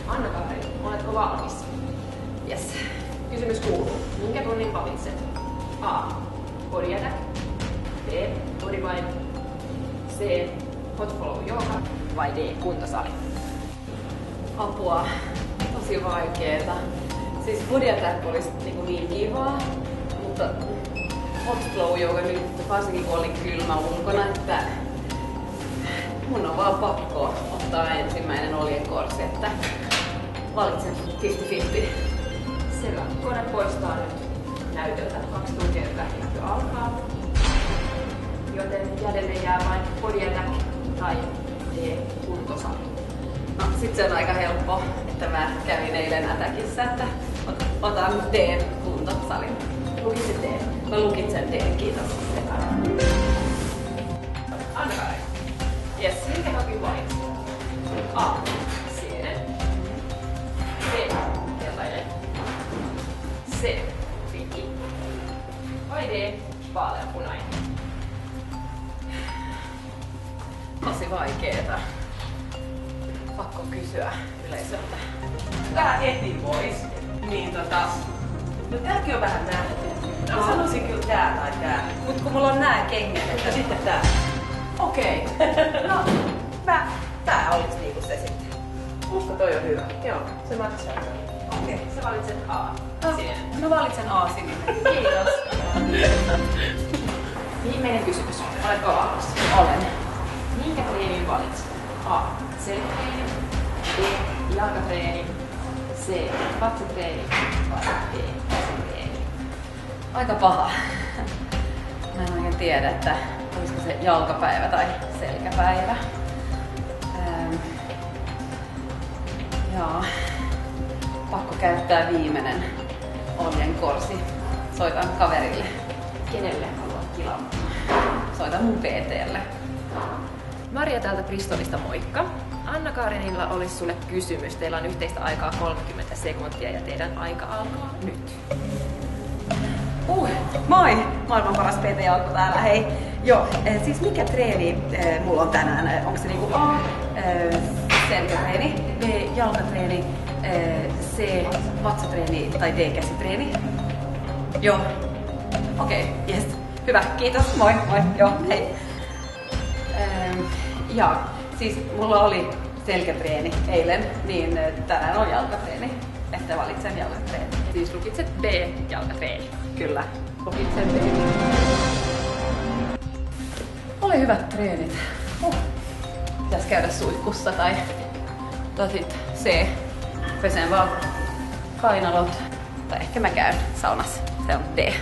Anna-Kaari, oletko valmis? Yes. Kysymys kuuluu. Minkä tunnin valitset? A. Body attack. B. Body vibe. C. Hot flow yoga. Vai D. Kuntosali? Apua. Tosi vaikeeta. Siis body attack olisi niin kivaa, mutta hot flow yoga nyt varsinkin kun oli kylmä ulkona, että mun on vaan pakko ottaa ensimmäinen oljenkorsi, että valitsen 50-50. Selvä. Kone poistaa nyt näytöltä. 2 tuntia näyttö alkaa. Joten jäljelle jää vain body attack tai D. Kuntosali. No sit se on aika helppo, että mä kävin eilen Attackissa, että otan D. Kuntosalin. Lukitset D? Mä lukitsen D, kiitos. Anna-Kaari. Yes, minkä hokin valitsit? A. Sienen. B. Keltainen. C. Piki. Vai D. Vaaleanpunainen. Tosi vaikeeta. Pakko kysyä yleisöltä. Tää heti pois. Niin no tääkin on vähän nähty. Mä sanoisin kyllä tää tai tää. Mut kun mulla on nää kengät, että sitten tää. Okei. No, tää olisi niinku se sitten. Musta toi on hyvä. Joo, se matchaa. Okei, sä valitset A. Sininen. Mä valitsen A sininen. Kiitos. Viimeinen kysymys. Oletko valmis? Olen. Minkä treenin valitset? A. Selkätreeni. B. Jalkatreeni. C. Vatsatreeni. Vai D. Käsitreeni. Aika paha. Mä en oikein tiedä, että olisiko se jalkapäivä tai selkäpäivä. Joo. Pakko käyttää viimeinen oljenkorsi. Soitan kaverille. Kenelle haluat kilautua? Soitan mun PT:lle. Maria täältä Bristolista, moikka! Anna-Kaarinilla olisi sulle kysymys. Teillä on yhteistä aikaa 30 sekuntia ja teidän aika alkaa nyt. Moi! Maailman paras PT-jalka täällä, hei! Joo, siis mikä treeni mulla on tänään? Onko se niinku A, selkätreeni, B, jalkatreeni, C, vatsatreeni tai D, käsitreeni? Joo. Okei, yes. Hyvä, kiitos, moi, joo, hei. Ja, siis mulla oli selkätreeni eilen, niin tänään on jalkatreeni, että valitsen jalkatreeni. Siis lukitset B, jalkatreeni. Kyllä, lukitsen B. Oli hyvät treenit. Pitäis käydä suihkussa tai sit C, pesen vaan kainalot. Tai ehkä mä käyn saunassa, se on D.